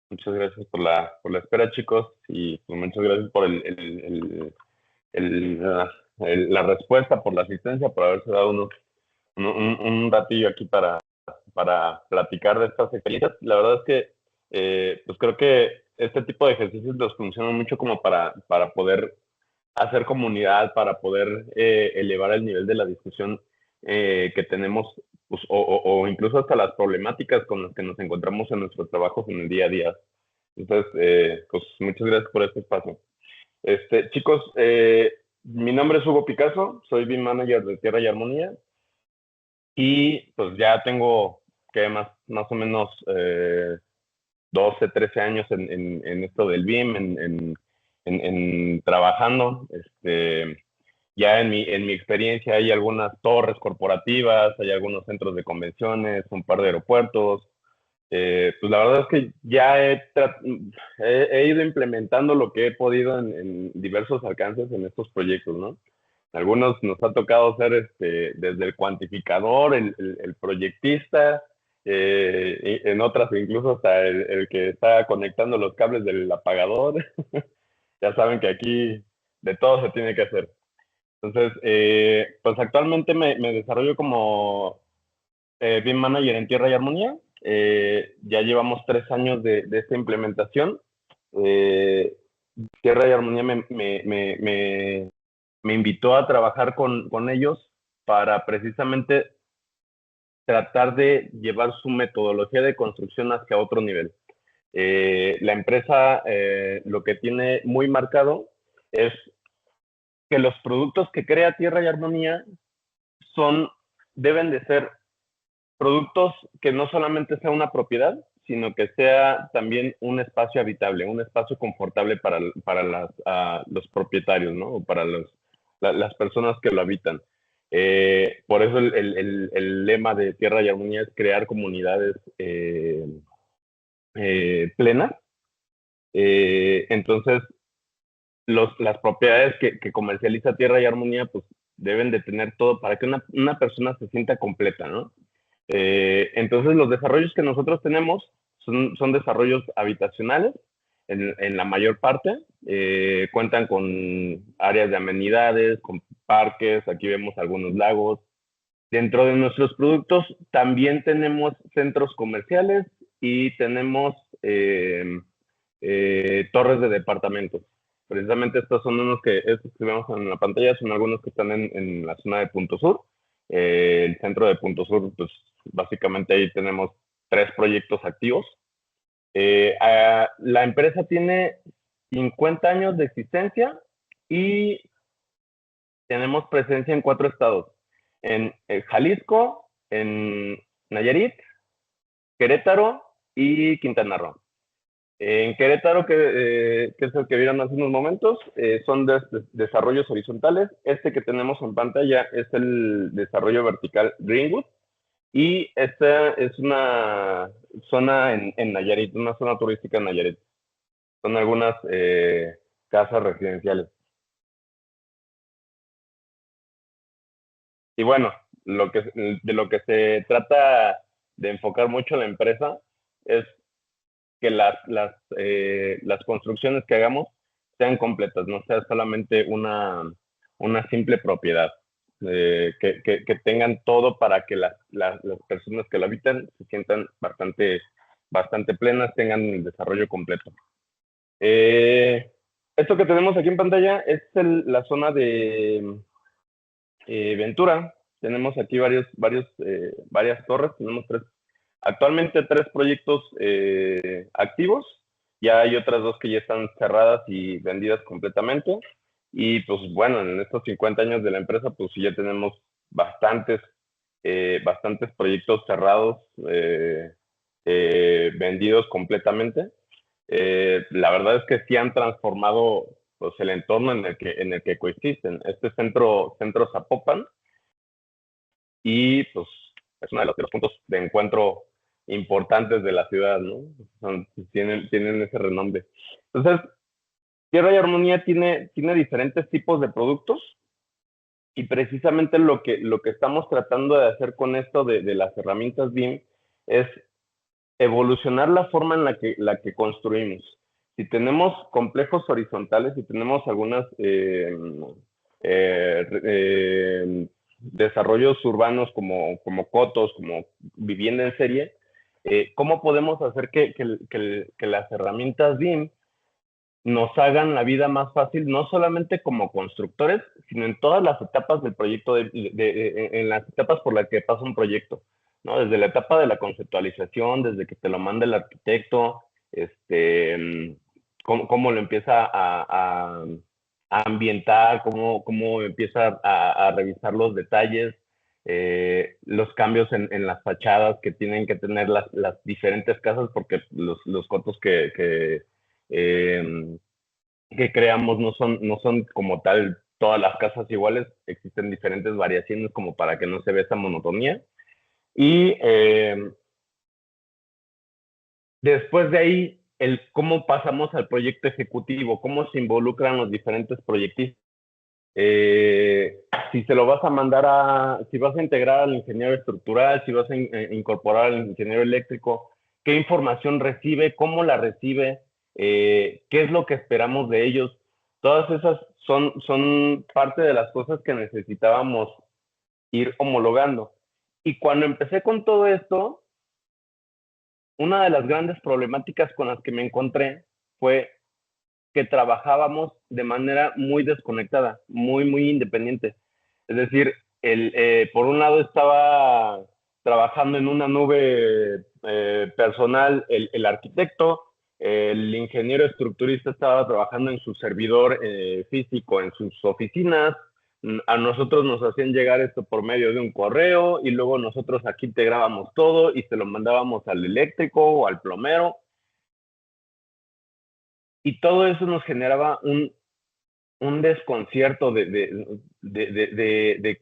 Muchas gracias por la espera, chicos, y pues, muchas gracias por la respuesta, por la asistencia, por haberse dado un ratillo aquí para platicar de estas experiencias. La verdad es que, pues creo que este tipo de ejercicios los funcionan mucho como para poder hacer comunidad, para poder elevar el nivel de la discusión que tenemos, pues, o incluso hasta las problemáticas con las que nos encontramos en nuestros trabajos en el día a día. Entonces, pues muchas gracias por este espacio. Chicos, mi nombre es Hugo Picasso, soy BIM Manager de Tierra y Armonía y pues ya tengo que más o menos 12, 13 años en esto del BIM, en trabajando. Ya en mi experiencia hay algunas torres corporativas, hay algunos centros de convenciones, un par de aeropuertos. Pues la verdad es que ya he ido implementando lo que he podido en diversos alcances en estos proyectos, ¿no? Algunos nos ha tocado ser desde el cuantificador, el proyectista, y en otras incluso hasta el que está conectando los cables del apagador. Ya saben que aquí de todo se tiene que hacer. Entonces, pues actualmente me desarrollo como BIM Manager en Tierra y Armonía. Ya llevamos 3 años de esta implementación. Eh, Tierra y Armonía me invitó a trabajar con ellos para precisamente tratar de llevar su metodología de construcción hacia otro nivel. La empresa lo que tiene muy marcado es que los productos que crea Tierra y Armonía son, deben de ser productos que no solamente sea una propiedad, sino que sea también un espacio habitable, un espacio confortable para los propietarios, ¿no? O para las personas que lo habitan. Por eso el lema de Tierra y Armonía es crear comunidades plenas. Entonces, las propiedades que comercializa Tierra y Armonía, pues deben de tener todo para que una persona se sienta completa, ¿no? Entonces, los desarrollos que nosotros tenemos son desarrollos habitacionales en la mayor parte. Cuentan con áreas de amenidades, con parques, aquí vemos algunos lagos. Dentro de nuestros productos también tenemos centros comerciales y tenemos torres de departamentos. Precisamente estos que vemos en la pantalla son algunos que están en la zona de Punto Sur. El centro de Punto Sur, pues básicamente ahí tenemos 3 proyectos activos. La empresa tiene 50 años de existencia y tenemos presencia en 4 estados: en Jalisco, en Nayarit, Querétaro y Quintana Roo. En Querétaro, que es el que vieron hace unos momentos, son desarrollos horizontales. Este que tenemos en pantalla es el desarrollo vertical Greenwood. Y esta es una zona en Nayarit, una zona turística en Nayarit. Son algunas casas residenciales. Y bueno, de lo que se trata de enfocar mucho la empresa es que las construcciones que hagamos sean completas, no sea solamente una simple propiedad. Que tengan todo para que las personas que lo habitan se sientan bastante plenas, tengan el desarrollo completo. Eh, Esto que tenemos aquí en pantalla es la zona de Ventura. Tenemos aquí varias torres, tenemos actualmente 3 proyectos activos. Ya hay otras 2 que ya están cerradas y vendidas completamente. Y pues bueno, en estos 50 años de la empresa, pues sí ya tenemos bastantes proyectos cerrados, vendidos completamente. La verdad es que sí han transformado pues, el entorno en el que coexisten. Este centro Zapopan, y pues es uno de los puntos de encuentro importantes de la ciudad, ¿no? Tienen ese renombre. Entonces, Tierra y Armonía tiene diferentes tipos de productos, y precisamente lo que estamos tratando de hacer con esto de las herramientas BIM es evolucionar la forma en la que construimos. Si tenemos complejos horizontales, si tenemos algunas desarrollos urbanos como cotos, como vivienda en serie, ¿cómo podemos hacer que las herramientas BIM nos hagan la vida más fácil, no solamente como constructores, sino en todas las etapas del proyecto, en las etapas por las que pasa un proyecto, ¿no? Desde la etapa de la conceptualización, desde que te lo manda el arquitecto, cómo lo empieza a ambientar, cómo empieza a revisar los detalles, los cambios en las fachadas que tienen que tener las diferentes casas, porque los cotos eh, que creamos no son como tal todas las casas iguales, existen diferentes variaciones como para que no se vea esa monotonía. Y después de ahí, cómo pasamos al proyecto ejecutivo, cómo se involucran los diferentes proyectistas. Si se lo vas a mandar si vas a integrar al ingeniero estructural, si vas a incorporar al ingeniero eléctrico, qué información recibe, cómo la recibe, qué es lo que esperamos de ellos. Todas esas son parte de las cosas que necesitábamos ir homologando. Y cuando empecé con todo esto, una de las grandes problemáticas con las que me encontré fue que trabajábamos de manera muy desconectada, muy independiente. Es decir, por un lado estaba trabajando en una nube personal el arquitecto, el ingeniero estructurista estaba trabajando en su servidor físico, en sus oficinas. A nosotros nos hacían llegar esto por medio de un correo y luego nosotros aquí integrábamos todo y se lo mandábamos al eléctrico o al plomero. Y todo eso nos generaba un desconcierto de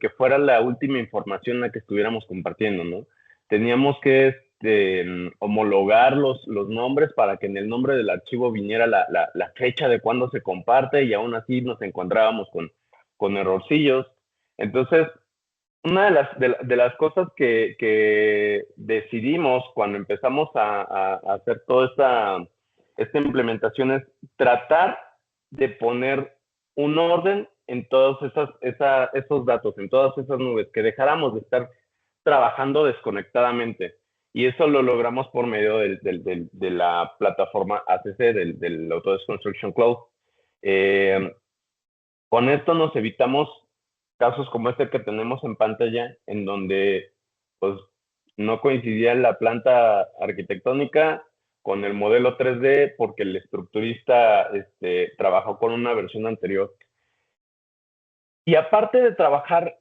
que fuera la última información la que estuviéramos compartiendo, ¿no? Teníamos que homologar los nombres para que en el nombre del archivo viniera la fecha de cuándo se comparte y aún así nos encontrábamos con errorcillos. Entonces, una de las cosas que decidimos cuando empezamos a hacer toda esta implementación es tratar de poner un orden en todos esos datos, en todas esas nubes, que dejáramos de estar trabajando desconectadamente. Y eso lo logramos por medio de la plataforma ACC, del Autodesk Construction Cloud. Eh, con esto nos evitamos casos como este que tenemos en pantalla, en donde pues, no coincidía la planta arquitectónica con el modelo 3D porque el estructurista trabajó con una versión anterior. Y aparte de trabajar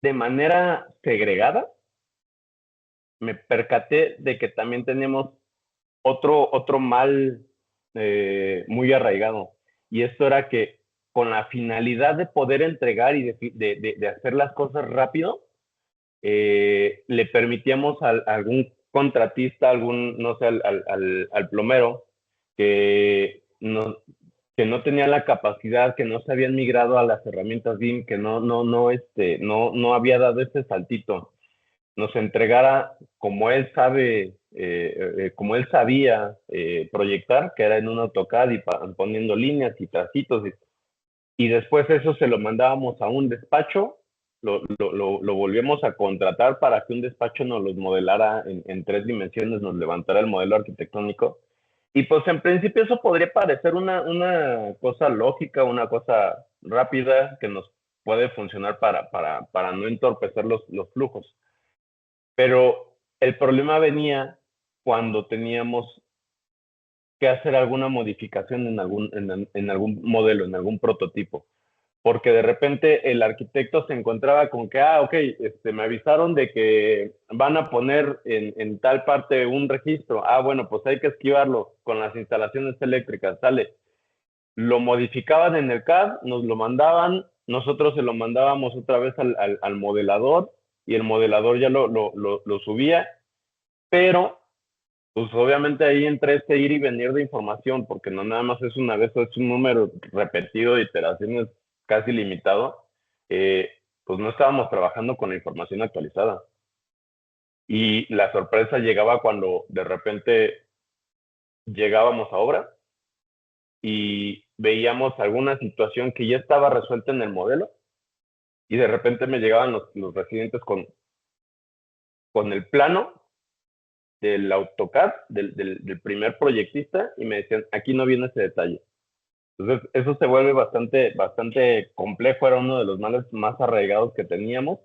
de manera segregada, me percaté de que también tenemos otro mal muy arraigado. Y esto era que con la finalidad de poder entregar y de hacer las cosas rápido, le permitíamos a algún contratista, no sé, al plomero, que no, que no tenía la capacidad, que no se habían migrado a las herramientas BIM, que no había dado ese saltito, nos entregara como él como él sabía proyectar, que era en un AutoCAD y poniendo líneas y tracitos, y después eso se lo mandábamos a un despacho, lo volvíamos a contratar para que un despacho nos los modelara en 3 dimensiones, nos levantara el modelo arquitectónico. Y pues en principio eso podría parecer una cosa lógica, una cosa rápida que nos puede funcionar para no entorpecer los flujos. Pero el problema venía cuando teníamos que hacer alguna modificación en algún modelo, en algún prototipo. Porque de repente el arquitecto se encontraba con que, ok, me avisaron de que van a poner en tal parte un registro. Bueno, pues hay que esquivarlo con las instalaciones eléctricas, sale. Lo modificaban en el CAD, nos lo mandaban, nosotros se lo mandábamos otra vez al modelador y el modelador ya lo subía, pero pues obviamente ahí entra ir y venir de información, porque no nada más es una vez, es un número repetido de iteraciones casi limitado, pues no estábamos trabajando con la información actualizada. Y la sorpresa llegaba cuando de repente llegábamos a obra y veíamos alguna situación que ya estaba resuelta en el modelo y de repente me llegaban los residentes con el plano del AutoCAD, del primer proyectista, y me decían, aquí no viene ese detalle. Entonces, eso se vuelve bastante complejo, era uno de los males más arraigados que teníamos.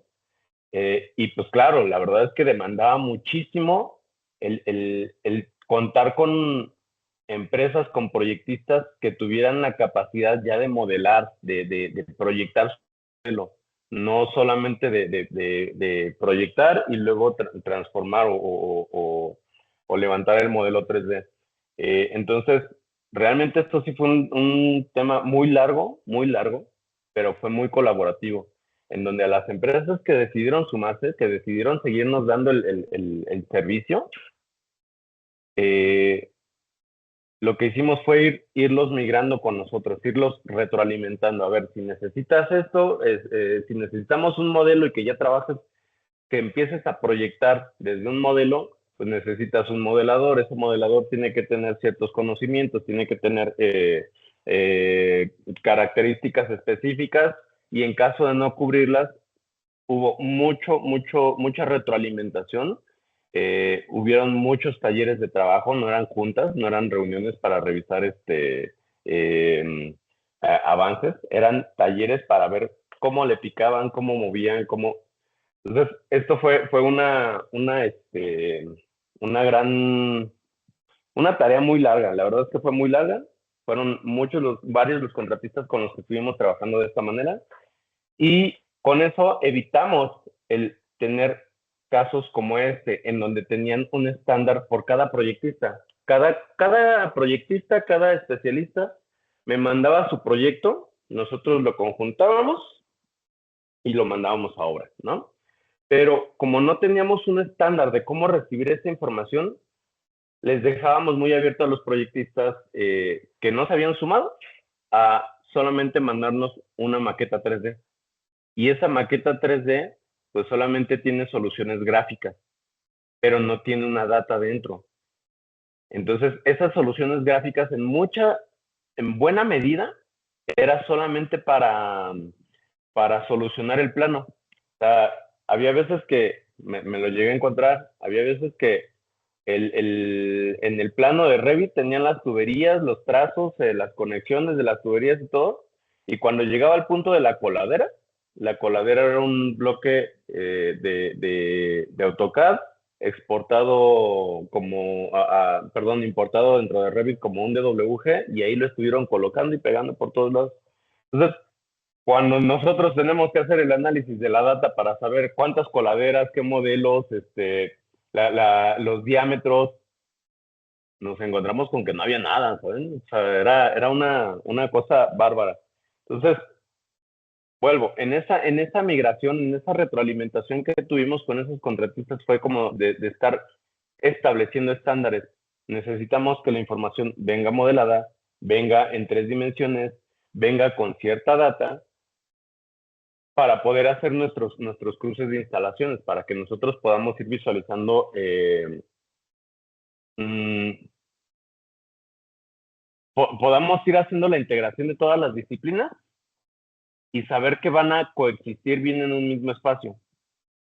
Y pues claro, la verdad es que demandaba muchísimo el contar con empresas, con proyectistas que tuvieran la capacidad ya de modelar, de proyectar su modelo, no solamente de proyectar y luego transformar o levantar el modelo 3D. Entonces, realmente esto sí fue un tema muy largo, pero fue muy colaborativo en donde a las empresas que decidieron sumarse, que decidieron seguirnos dando el servicio, eh, lo que hicimos fue irlos migrando con nosotros, irlos retroalimentando. A ver, si necesitas esto, si necesitamos un modelo y que ya trabajes, que empieces a proyectar desde un modelo, pues necesitas un modelador. Ese modelador tiene que tener ciertos conocimientos, tiene que tener características específicas y en caso de no cubrirlas, hubo mucha retroalimentación. Hubieron muchos talleres de trabajo, no eran juntas, no eran reuniones para revisar avances, eran talleres para ver cómo le picaban, cómo movían, cómo... Entonces, esto fue una gran, una tarea muy larga, la verdad es que fue muy larga, fueron varios los contratistas con los que estuvimos trabajando de esta manera, y con eso evitamos el tener casos como este, en donde tenían un estándar por cada proyectista. Cada proyectista, cada especialista me mandaba su proyecto, nosotros lo conjuntábamos y lo mandábamos a obra, ¿no? Pero como no teníamos un estándar de cómo recibir esa información, les dejábamos muy abierto a los proyectistas que no se habían sumado a solamente mandarnos una maqueta 3D. Y esa maqueta 3D, pues solamente tiene soluciones gráficas, pero no tiene una data dentro. Entonces, esas soluciones gráficas en buena medida, era solamente para solucionar el plano. O sea, había veces que me lo llegué a encontrar, había veces que en el plano de Revit tenían las tuberías, los trazos, las conexiones de las tuberías y todo, y cuando llegaba al punto de la coladera era un bloque de AutoCAD exportado perdón, importado dentro de Revit como un DWG, y ahí lo estuvieron colocando y pegando por todos lados. Entonces, cuando nosotros tenemos que hacer el análisis de la data para saber cuántas coladeras, qué modelos, los diámetros, nos encontramos con que no había nada, ¿saben? O sea, era una cosa bárbara. Entonces, vuelvo, en esa migración, en esa retroalimentación que tuvimos con esos contratistas fue como de estar estableciendo estándares. Necesitamos que la información venga modelada, venga en 3 dimensiones, venga con cierta data para poder hacer nuestros cruces de instalaciones, para que nosotros podamos ir visualizando, mm, podamos ir haciendo la integración de todas las disciplinas y saber que van a coexistir bien en un mismo espacio,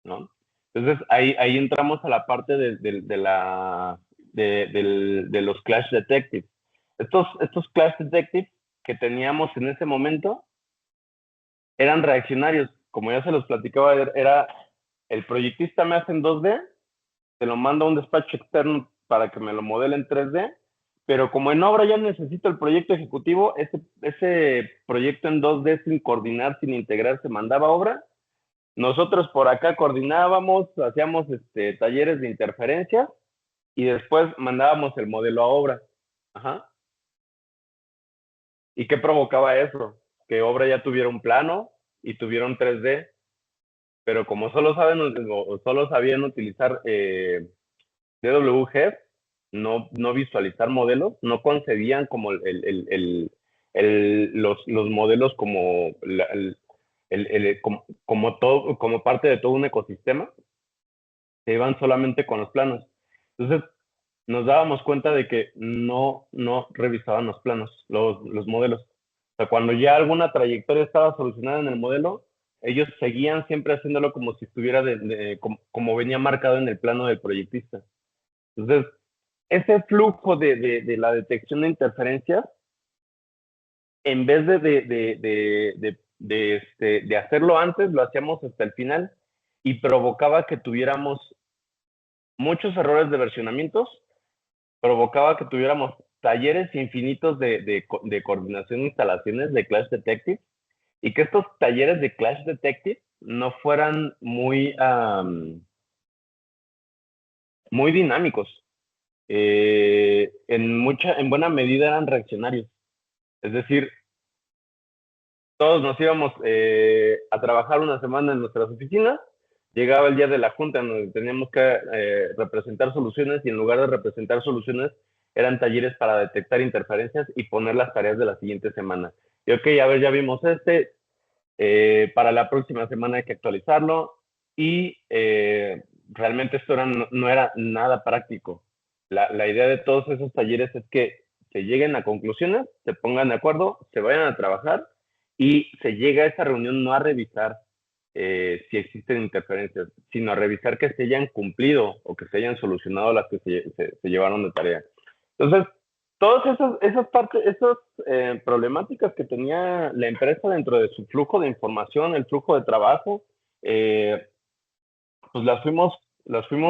¿no? Entonces ahí entramos a la parte de los Clash Detectives. Estos Clash Detectives que teníamos en ese momento eran reaccionarios. Como ya se los platicaba, era el proyectista me hace en 2D, te lo mando a un despacho externo para que me lo modele en 3D, pero como en obra ya necesito el proyecto ejecutivo, ese proyecto en 2D sin coordinar, sin integrar, se mandaba a obra. Nosotros por acá coordinábamos, hacíamos talleres de interferencia y después mandábamos el modelo a obra. Ajá. ¿Y qué provocaba eso? Que obra ya tuviera un plano y tuviera un 3D, pero como solo sabían utilizar DWG, no visualizar modelos, no concebían como los modelos como, como parte de todo un ecosistema. se iban solamente con los planos. Entonces, nos dábamos cuenta de que no revisaban los planos, los modelos. O sea, cuando ya alguna trayectoria estaba solucionada en el modelo, ellos seguían siempre haciéndolo como si estuviera como venía marcado en el plano del proyectista. Entonces, ese flujo de la detección de interferencias, en vez de hacerlo antes, lo hacíamos hasta el final y provocaba que tuviéramos muchos errores de versionamientos, provocaba que tuviéramos talleres infinitos de coordinación de instalaciones de Clash Detective y que estos talleres de Clash Detective no fueran muy dinámicos. En buena medida eran reaccionarios. Es decir, todos nos íbamos a trabajar una semana en nuestras oficinas, llegaba el día de la junta en donde teníamos que representar soluciones y en lugar de representar soluciones eran talleres para detectar interferencias y poner las tareas de la siguiente semana. Y ok, a ver, ya vimos para la próxima semana hay que actualizarlo y realmente esto no era nada práctico. La idea de todos esos talleres es que se lleguen a conclusiones, se pongan de acuerdo, se vayan a trabajar y se llega a esa reunión no a revisar si existen interferencias, sino a revisar que se hayan cumplido o que se hayan solucionado las que se llevaron de tarea. Entonces, todas esas problemáticas que tenía la empresa dentro de su flujo de información, el flujo de trabajo, eh, pues las fuimos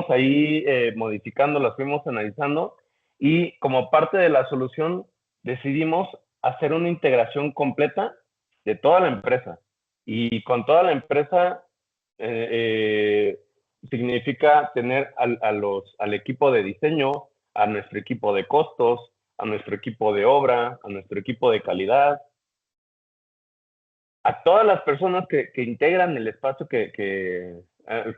ahí modificando, las fuimos analizando y como parte de la solución decidimos hacer una integración completa de toda la empresa. Y con toda la empresa significa tener al equipo de diseño, a nuestro equipo de costos, a nuestro equipo de obra, a nuestro equipo de calidad, a todas las personas que integran el espacio que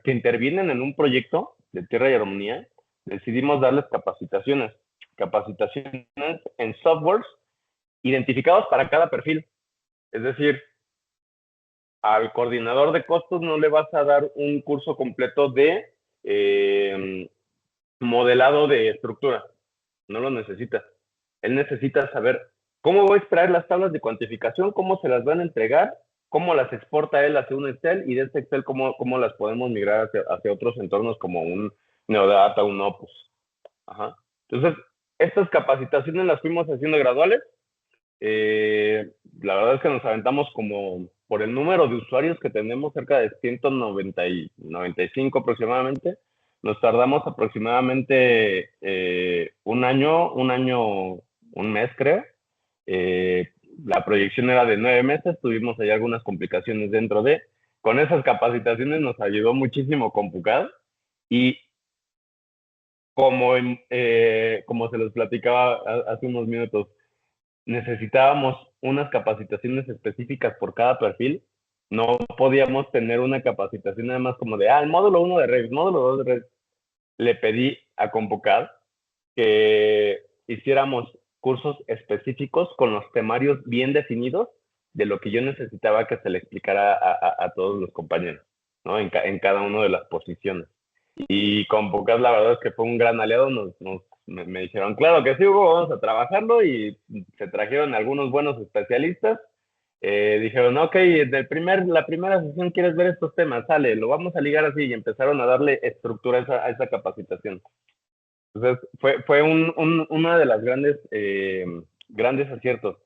intervienen en un proyecto de tierra y armonía, decidimos darles capacitaciones en softwares identificados para cada perfil. Es decir, al coordinador de costos no le vas a dar un curso completo de modelado de estructura, no lo necesita. Él necesita saber cómo va a extraer las tablas de cuantificación, cómo se las van a entregar, cómo las exporta él hacia un Excel y de este Excel cómo las podemos migrar hacia otros entornos como un Neodata, un Opus. Ajá. Entonces, estas capacitaciones las fuimos haciendo graduales. Eh, la verdad es que nos aventamos como por el número de usuarios que tenemos, cerca de 195 aproximadamente. Nos tardamos aproximadamente un mes creo. Eh, la proyección era de 9 meses, tuvimos ahí algunas complicaciones dentro de. Con esas capacitaciones nos ayudó muchísimo Compucad y como se los platicaba hace unos minutos, necesitábamos unas capacitaciones específicas por cada perfil. No podíamos tener una capacitación nada más como el módulo 1 de Revit, módulo 2 de Revit. Le pedí a Convocar que hiciéramos cursos específicos con los temarios bien definidos de lo que yo necesitaba que se le explicara a todos los compañeros, ¿no? En cada una de las posiciones. Y con Pocas, la verdad es que fue un gran aliado. Me dijeron, claro que sí, Hugo, vamos a trabajarlo. Y se trajeron algunos buenos especialistas. Dijeron, ok, la primera sesión quieres ver estos temas, sale, lo vamos a ligar así. Y empezaron a darle estructura a esa capacitación. Entonces, fue una de las grandes aciertos.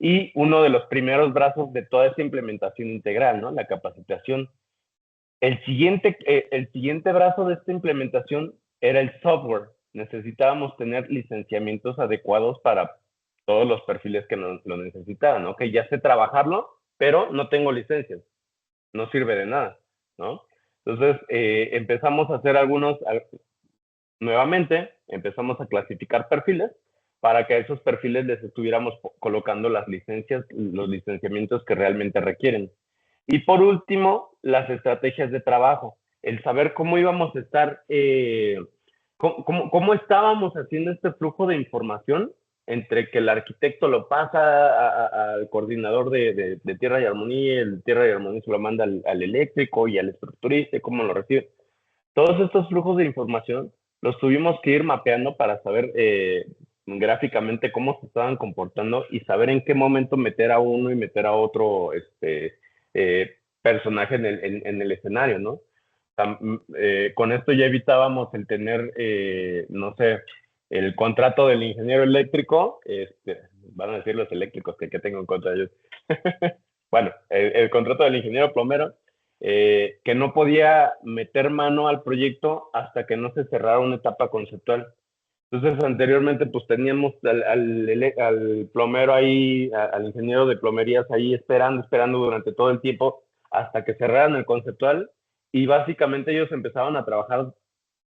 Y uno de los primeros brazos de toda esta implementación integral, ¿no? La capacitación. El siguiente brazo de esta implementación era el software. Necesitábamos tener licenciamientos adecuados para todos los perfiles que lo necesitaban, ¿no? Que ya sé trabajarlo, pero no tengo licencias, no sirve de nada, ¿no? Entonces, empezamos a hacer nuevamente, empezamos a clasificar perfiles para que a esos perfiles les estuviéramos colocando las licencias, los licenciamientos que realmente requieren. Y por último, las estrategias de trabajo, el saber cómo íbamos a estar, cómo estábamos haciendo este flujo de información entre que el arquitecto lo pasa al coordinador de tierra y armonía, el tierra y armonía se lo manda al eléctrico y al estructurista, cómo lo recibe. Todos estos flujos de información los tuvimos que ir mapeando para saber gráficamente cómo se estaban comportando y saber en qué momento meter a uno y meter a otro personaje en el escenario, ¿no? Con esto ya evitábamos el tener, no sé, el contrato del ingeniero eléctrico, van a decir los eléctricos que tengo en contra de ellos. Bueno, el contrato del ingeniero plomero, que no podía meter mano al proyecto hasta que no se cerrara una etapa conceptual. Entonces, anteriormente, pues teníamos al plomero ahí, al ingeniero de plomerías ahí esperando durante todo el tiempo hasta que cerraran el conceptual y básicamente ellos empezaban a trabajar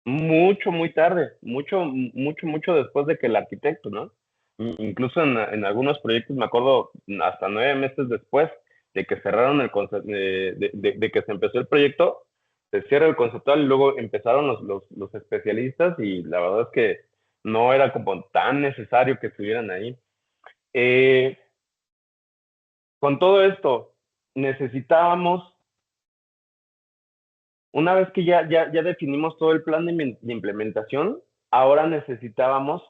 mucho, muy tarde, mucho después de que el arquitecto, ¿no? Incluso en algunos proyectos, me acuerdo, hasta 9 meses después de que cerraron el concepto, de que se empezó el proyecto, se cierra el conceptual y luego empezaron los especialistas y la verdad es que no era como tan necesario que estuvieran ahí. Eh, con todo esto, necesitábamos, una vez que ya definimos todo el plan de implementación, ahora necesitábamos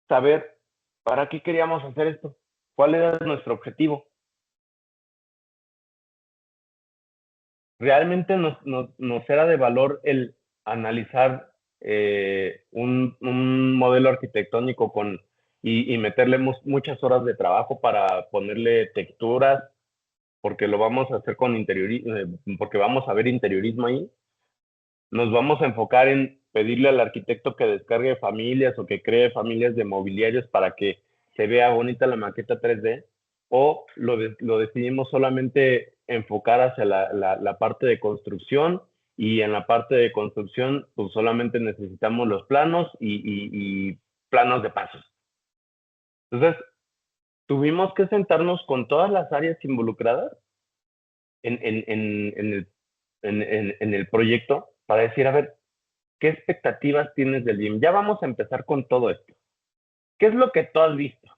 saber para qué queríamos hacer esto, cuál era nuestro objetivo. Realmente nos era de valor el analizar un modelo arquitectónico y meterle muchas horas de trabajo para ponerle texturas, porque lo vamos a hacer con interiorismo, porque vamos a ver interiorismo ahí. Nos vamos a enfocar en pedirle al arquitecto que descargue familias o que cree familias de mobiliarios para que se vea bonita la maqueta 3D, o lo decidimos solamente enfocar hacia la parte de construcción, y en la parte de construcción pues solamente necesitamos los planos y planos de pasos. Entonces, tuvimos que sentarnos con todas las áreas involucradas en el proyecto para decir, a ver, ¿qué expectativas tienes del BIM? Ya vamos a empezar con todo esto. ¿Qué es lo que tú has visto?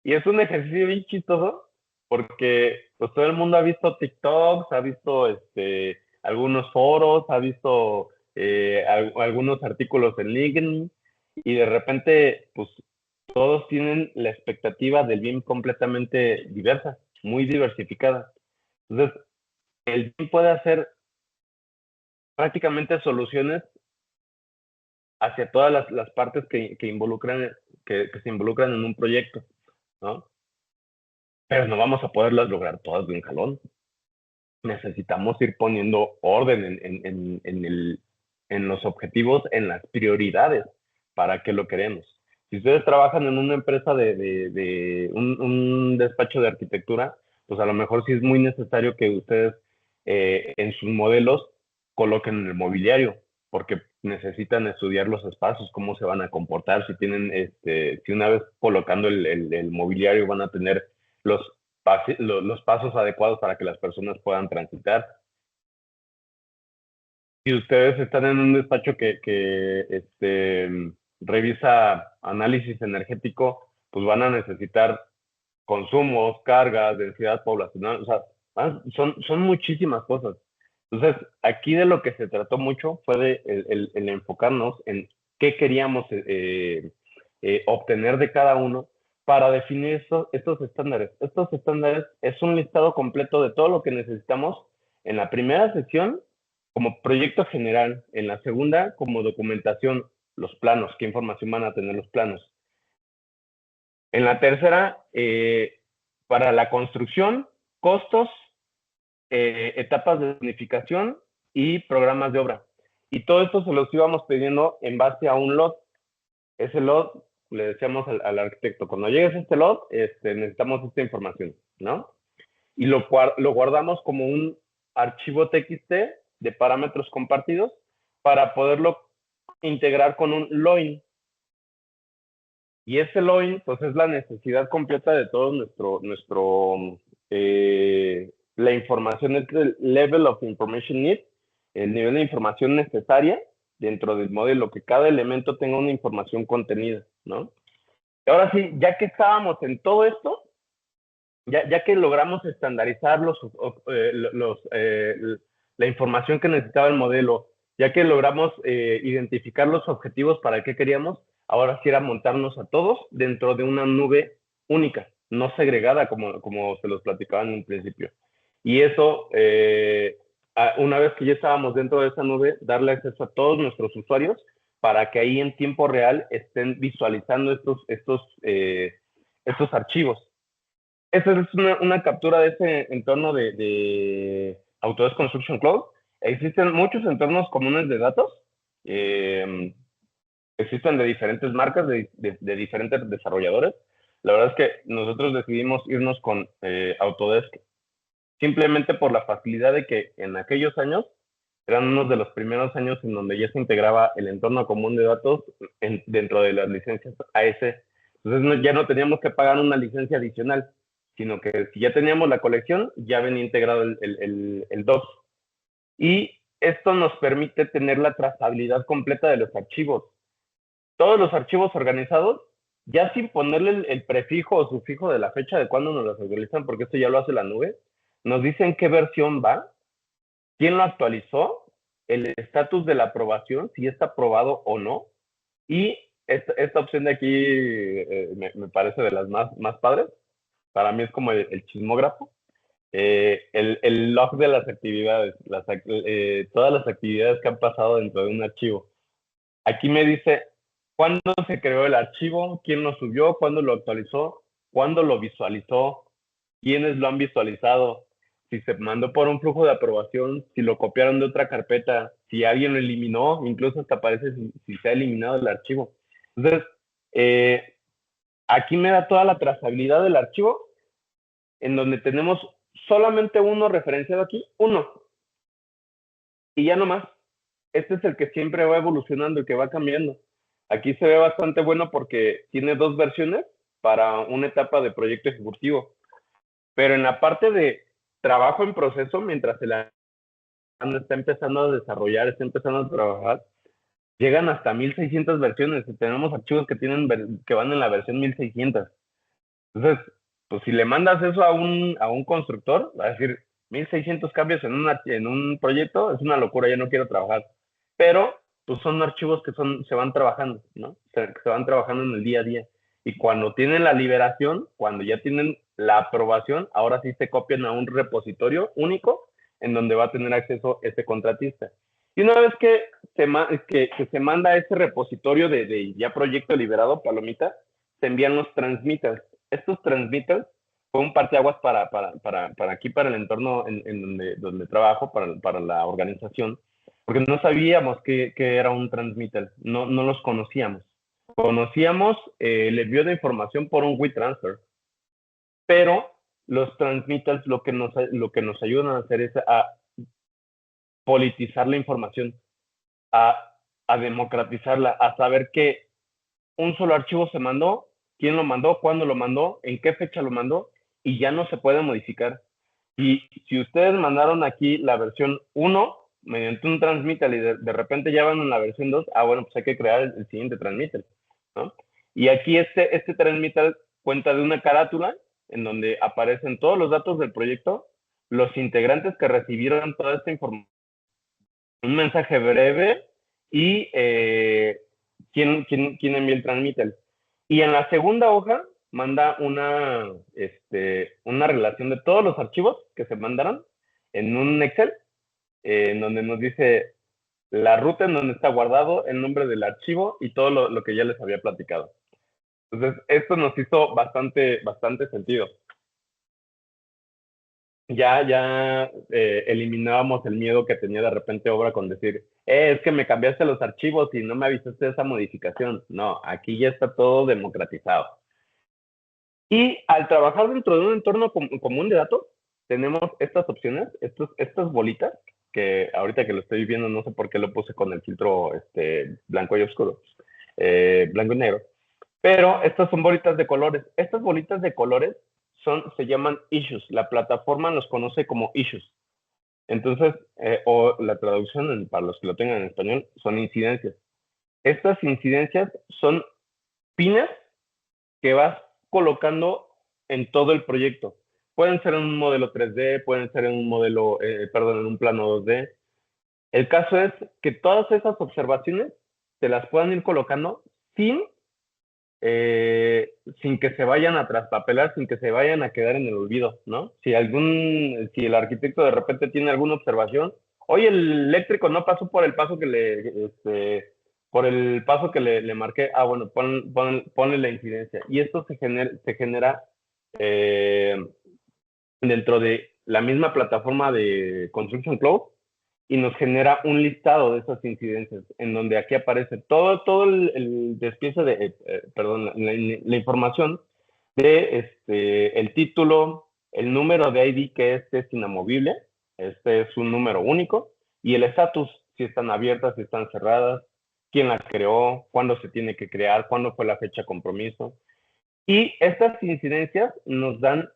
Y es un ejercicio bien chistoso porque pues todo el mundo ha visto TikToks, ha visto algunos foros, ha visto algunos artículos en LinkedIn y de repente pues todos tienen la expectativa del BIM completamente diversa, muy diversificada. Entonces, el BIM puede hacer prácticamente soluciones hacia todas las partes que se involucran en un proyecto, ¿no? Pero no vamos a poderlas lograr todas de un jalón. Necesitamos ir poniendo orden en los objetivos, en las prioridades, para qué lo queremos. Si ustedes trabajan en una empresa de un despacho de arquitectura, pues a lo mejor sí es muy necesario que ustedes en sus modelos coloquen el mobiliario, porque necesitan estudiar los espacios, cómo se van a comportar, si tienen, si una vez colocando el mobiliario van a tener los los pasos adecuados para que las personas puedan transitar. Si ustedes están en un despacho que revisa análisis energético, pues van a necesitar consumos, cargas, densidad poblacional, o sea, son muchísimas cosas. Entonces, aquí de lo que se trató mucho fue de el enfocarnos en qué queríamos obtener de cada uno para definir estos estándares. Estos estándares es un listado completo de todo lo que necesitamos en la primera sección como proyecto general, en la segunda como documentación, los planos, qué información van a tener los planos. En la tercera, para la construcción, costos, etapas de planificación y programas de obra. Y todo esto se los íbamos pidiendo en base a un lot. Ese lot le decíamos al arquitecto, cuando llegues a este lot, necesitamos esta información, ¿no? Y lo guardamos como un archivo TXT de parámetros compartidos para poderlo integrar con un LOIN. Y ese LOIN, pues es la necesidad completa de todo la información, es el Level of Information Need, el nivel de información necesaria dentro del modelo, que cada elemento tenga una información contenida, ¿no? Y ahora sí, ya que estábamos en todo esto, ya que logramos estandarizar la información que necesitaba el modelo Ya que logramos identificar los objetivos para qué queríamos, ahora sí era montarnos a todos dentro de una nube única, no segregada como se los platicaba en un principio. Y eso, una vez que ya estábamos dentro de esa nube, darle acceso a todos nuestros usuarios para que ahí en tiempo real estén visualizando estos archivos. Esa es una captura de ese entorno de Autodesk Construction Cloud. Existen muchos entornos comunes de datos. Eh, Existen de diferentes marcas, de diferentes desarrolladores. La verdad es que nosotros decidimos irnos con Autodesk simplemente por la facilidad de que en aquellos años eran unos de los primeros años en donde ya se integraba el entorno común de datos dentro de las licencias AS. Entonces ya no teníamos que pagar una licencia adicional, sino que si ya teníamos la colección, ya venía integrado el DOS. Y esto nos permite tener la trazabilidad completa de los archivos. Todos los archivos organizados, ya sin ponerle el prefijo o sufijo de la fecha de cuando nos los actualizan, porque esto ya lo hace la nube, nos dicen qué versión va, quién lo actualizó, el estatus de la aprobación, si está aprobado o no. Y esta opción de aquí me parece de las más padres. Para mí es como el chismógrafo. El log de las actividades, todas las actividades que han pasado dentro de un archivo. Aquí me dice cuándo se creó el archivo, quién lo subió, cuándo lo actualizó, cuándo lo visualizó, quiénes lo han visualizado, si se mandó por un flujo de aprobación, si lo copiaron de otra carpeta, si alguien lo eliminó, incluso hasta aparece si se ha eliminado el archivo. Entonces, aquí me da toda la trazabilidad del archivo, en donde tenemos solamente uno referenciado aquí, uno, y ya no más. Este es el que siempre va evolucionando y que va cambiando. Aquí se ve bastante bueno porque tiene dos versiones para una etapa de proyecto ejecutivo. Pero en la parte de trabajo en proceso, mientras el está empezando a desarrollar, está empezando a trabajar, llegan hasta 1600 versiones. Tenemos archivos que van en la versión 1600. Entonces, pues si le mandas eso a un constructor, va a decir 1600 cambios en un proyecto, es una locura, ya no quiero trabajar. Pero, pues son archivos que se van trabajando, ¿no? Se van trabajando en el día a día. Y cuando tienen la liberación, cuando ya tienen la aprobación, ahora sí se copian a un repositorio único en donde va a tener acceso ese contratista. Y una vez que se manda a ese repositorio de ya proyecto liberado, palomita, se envían los transmitters. Estos transmitters fue un parteaguas para aquí, para el entorno donde trabajo, para la organización, porque no sabíamos qué era un transmitter, no los conocíamos. Conocíamos el envío de información por un WeTransfer, pero los transmitters lo que nos ayudan a hacer es a politizar la información, a, a democratizarla, a saber que un solo archivo se mandó, quién lo mandó, cuándo lo mandó, en qué fecha lo mandó, y ya no se puede modificar. Y si ustedes mandaron aquí la versión 1 mediante un transmitter y de repente ya van en la versión 2, bueno, pues hay que crear el siguiente transmitter, ¿no? Y aquí este transmitter cuenta de una carátula en donde aparecen todos los datos del proyecto, los integrantes que recibieron toda esta información, un mensaje breve y quién envía el transmitter. Y en la segunda hoja manda una relación de todos los archivos que se mandaron en un Excel, en donde nos dice la ruta en donde está guardado, el nombre del archivo y todo lo que ya les había platicado. Entonces, esto nos hizo bastante sentido. Ya eliminábamos el miedo que tenía de repente Obra con decir, es que me cambiaste los archivos y no me avisaste de esa modificación. No, aquí ya está todo democratizado. Y al trabajar dentro de un entorno común de datos, tenemos estas opciones, estas bolitas, que ahorita que lo estoy viendo no sé por qué lo puse con el filtro blanco y oscuro, blanco y negro, pero estas son bolitas de colores. Estas bolitas de colores se llaman issues. La plataforma los conoce como issues. Entonces, o la traducción para los que lo tengan en español, son incidencias. Estas incidencias son pines que vas colocando en todo el proyecto. Pueden ser en un modelo 3D, pueden ser en un modelo, perdón, en un plano 2D. El caso es que todas esas observaciones se las puedan ir colocando sin, sin que se vayan a traspapelar, sin que se vayan a quedar en el olvido, ¿no? Si el arquitecto de repente tiene alguna observación, oye, el eléctrico no pasó por el paso por el paso que le marqué, bueno, ponle la incidencia. Y esto se genera eh, dentro de la misma plataforma de Construction Cloud y nos genera un listado de esas incidencias, en donde aquí aparece todo el despiece perdón, la información de el título, el número de ID que es inamovible, este es un número único, y el estatus, si están abiertas, si están cerradas, quién la creó, cuándo se tiene que crear, cuándo fue la fecha de compromiso. Y estas incidencias nos dan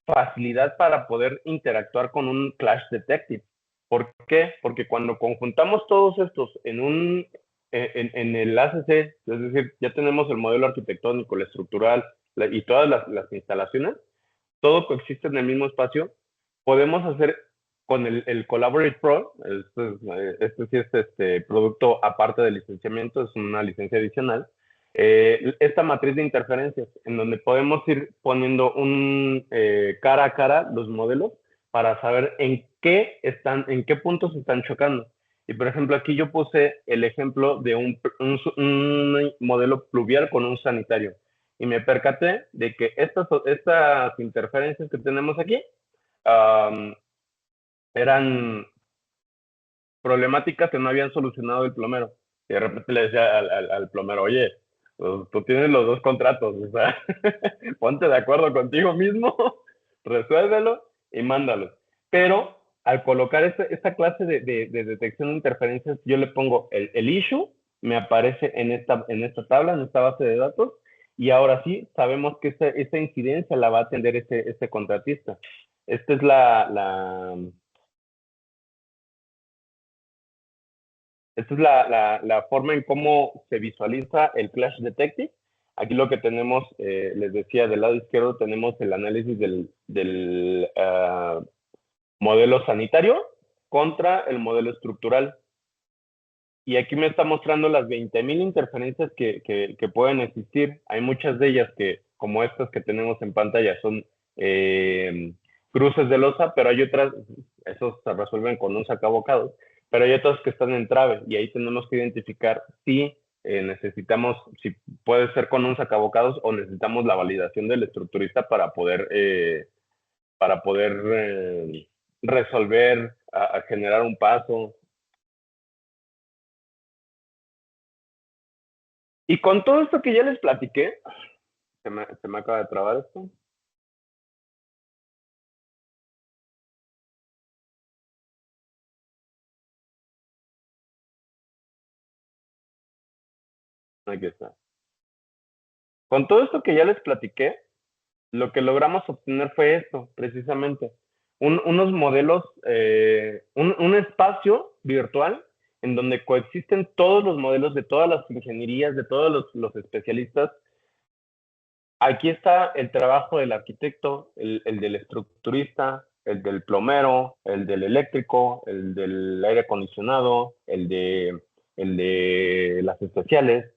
facilidad para poder interactuar con un Clash Detective. ¿Por qué? Porque cuando conjuntamos todos estos en el ACC, es decir, ya tenemos el modelo arquitectónico, el estructural y todas las instalaciones, todo coexiste en el mismo espacio, podemos hacer con el Collaborate Pro, este sí es producto aparte del licenciamiento, es una licencia adicional, esta matriz de interferencias, en donde podemos ir poniendo cara a cara los modelos para saber en qué puntos están chocando. Y por ejemplo, aquí yo puse el ejemplo de un modelo pluvial con un sanitario. Y me percaté de que estas interferencias que tenemos aquí um, eran problemáticas que no habían solucionado el plomero. Y de repente le decía al plomero, oye, pues, tú tienes los dos contratos, o sea, ponte de acuerdo contigo mismo, resuélvelo y mándalo. Pero al colocar esta clase de detección de interferencias, yo le pongo el issue, me aparece en esta tabla, en esta base de datos, y ahora sí sabemos que esta incidencia la va a atender este contratista. Esta es esta es la forma en cómo se visualiza el Clash Detective. Aquí lo que tenemos, les decía, del lado izquierdo tenemos el análisis del modelo sanitario contra el modelo estructural. Y aquí me está mostrando las 20.000 interferencias que pueden existir. Hay muchas de ellas que, como estas que tenemos en pantalla, son cruces de losa, pero hay otras, esos se resuelven con un sacabocados, pero hay otras que están en trave y ahí tenemos que identificar si necesitamos, si puede ser con un sacabocados o necesitamos la validación del estructurista para poder resolver, a generar un paso. Y con todo esto que ya les platiqué, se me acaba de trabar esto. Aquí está. Con todo esto que ya les platiqué, lo que logramos obtener fue esto, precisamente. Unos modelos, un espacio virtual en donde coexisten todos los modelos de todas las ingenierías, de todos los especialistas. Aquí está el trabajo del arquitecto, el del estructurista, el del plomero, el del eléctrico, el del aire acondicionado, el de las especiales.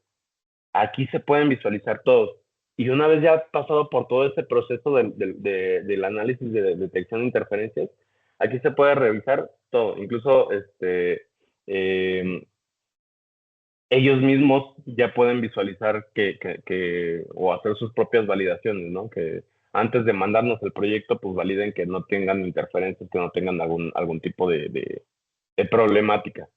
Aquí se pueden visualizar todos. Y una vez ya pasado por todo ese proceso del análisis de detección de interferencias, aquí se puede revisar todo. Incluso eh, ellos mismos ya pueden visualizar o hacer sus propias validaciones, ¿no? Que antes de mandarnos el proyecto, pues validen que no tengan interferencias, que no tengan algún tipo de problemática.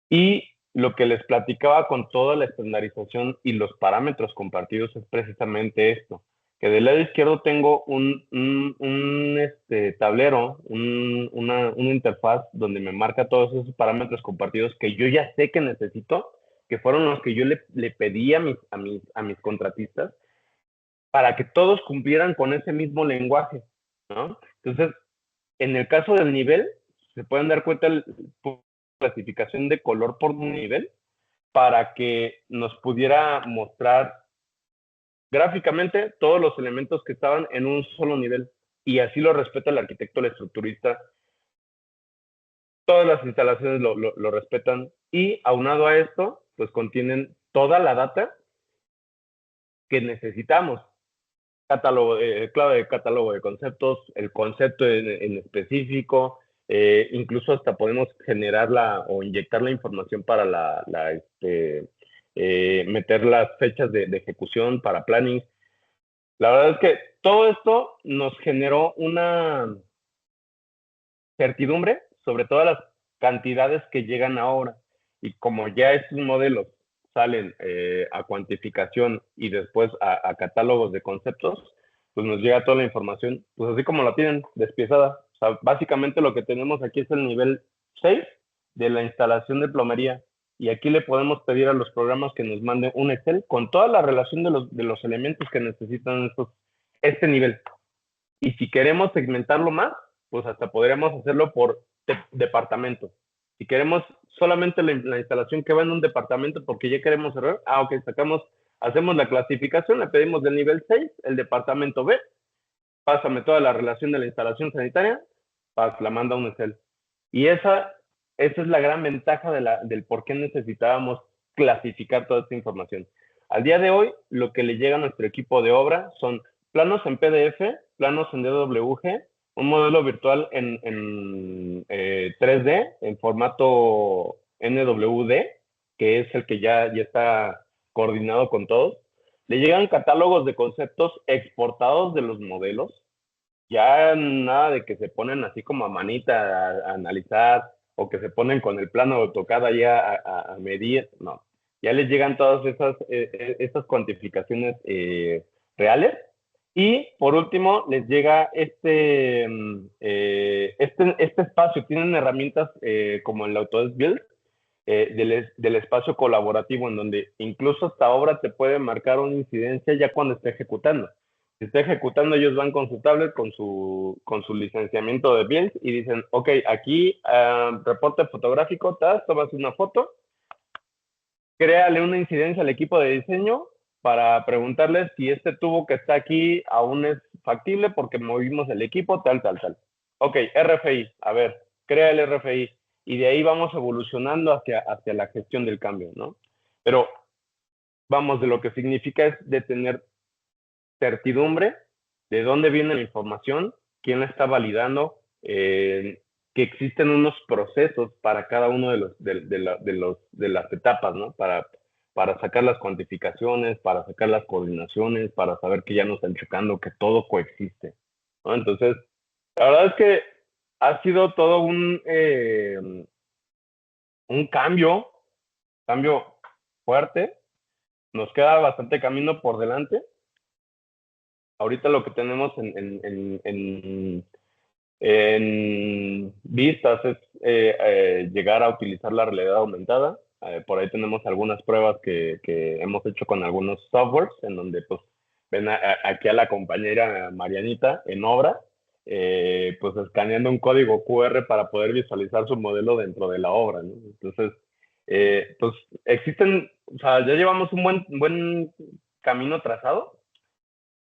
Y lo que les platicaba con toda la estandarización y los parámetros compartidos es precisamente esto, que del lado izquierdo tengo un tablero, una interfaz donde me marca todos esos parámetros compartidos que yo ya sé que necesito, que fueron los que yo le pedí a mis contratistas para que todos cumplieran con ese mismo lenguaje, ¿no? Entonces, en el caso del nivel, se pueden dar cuenta por clasificación de color por nivel para que nos pudiera mostrar gráficamente todos los elementos que estaban en un solo nivel. Y así lo respeta el arquitecto, el estructurista. todas las instalaciones lo respetan y aunado a esto, pues contienen toda la data que necesitamos. Catálogo, clave de catálogo de conceptos, el concepto en específico, incluso hasta podemos generarla o inyectar la información para meter las fechas de ejecución para planning. La verdad es que todo esto nos generó una certidumbre sobre todas las cantidades que llegan ahora. Y como ya estos modelos salen a cuantificación y después a catálogos de conceptos, pues nos llega toda la información, pues así como la tienen, despiezada. O sea, básicamente lo que tenemos aquí es el nivel 6 de la instalación de plomería. Y aquí le podemos pedir a los programas que nos manden un Excel con toda la relación de los elementos que necesitan este nivel. Y si queremos segmentarlo más, pues hasta podríamos hacerlo por departamento. Si queremos solamente la instalación que va en un departamento porque ya queremos cerrar, ok, hacemos la clasificación, le pedimos del nivel 6, el departamento B, pásame toda la relación de la instalación sanitaria, la manda a un Excel. Y esa es la gran ventaja del por qué necesitábamos clasificar toda esta información. Al día de hoy, lo que le llega a nuestro equipo de obra son planos en PDF, planos en DWG, un modelo virtual en 3D, en formato NWD, que es el que ya está coordinado con todos. Le llegan catálogos de conceptos exportados de los modelos, ya nada de que se ponen así como a manita a analizar o que se ponen con el plano de AutoCAD ya a medir, no. Ya les llegan todas esas cuantificaciones reales. Y por último, les llega este espacio. Tienen herramientas como el Autodesk Build, del espacio colaborativo, en donde incluso esta obra te puede marcar una incidencia ya cuando esté ejecutando. Si está ejecutando, ellos van con su tablet, con su licenciamiento de Build y dicen, ok, aquí reporte fotográfico, tomas una foto, créale una incidencia al equipo de diseño para preguntarles si este tubo que está aquí aún es factible porque movimos el equipo, tal, tal, tal. Ok, RFI, a ver, crea el RFI y de ahí vamos evolucionando hacia la gestión del cambio, ¿no? Pero vamos, de lo que significa es de tener certidumbre de dónde viene la información, quién la está validando, que existen unos procesos para cada uno de las etapas, ¿no? Para sacar las cuantificaciones, para sacar las coordinaciones, para saber que ya no están chocando, que todo coexiste, ¿no? Entonces, la verdad es que ha sido todo un cambio fuerte. Nos queda bastante camino por delante. Ahorita lo que tenemos en vistas es llegar a utilizar la realidad aumentada. Por ahí tenemos algunas pruebas que hemos hecho con algunos softwares, en donde pues ven aquí a la compañera Marianita en obra, pues escaneando un código QR para poder visualizar su modelo dentro de la obra, ¿no? Entonces, pues existen, o sea, ya llevamos un buen camino trazado.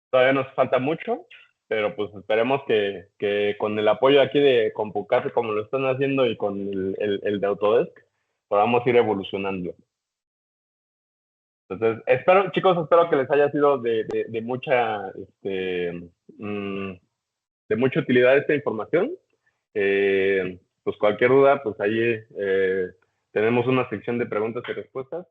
Todavía nos falta mucho, pero pues esperemos que con el apoyo aquí de Compucate, como lo están haciendo, y con el de Autodesk, podamos ir evolucionando. Entonces, chicos, espero que les haya sido de mucha, mm, de mucha utilidad esta información. Pues cualquier duda, pues ahí tenemos una sección de preguntas y respuestas.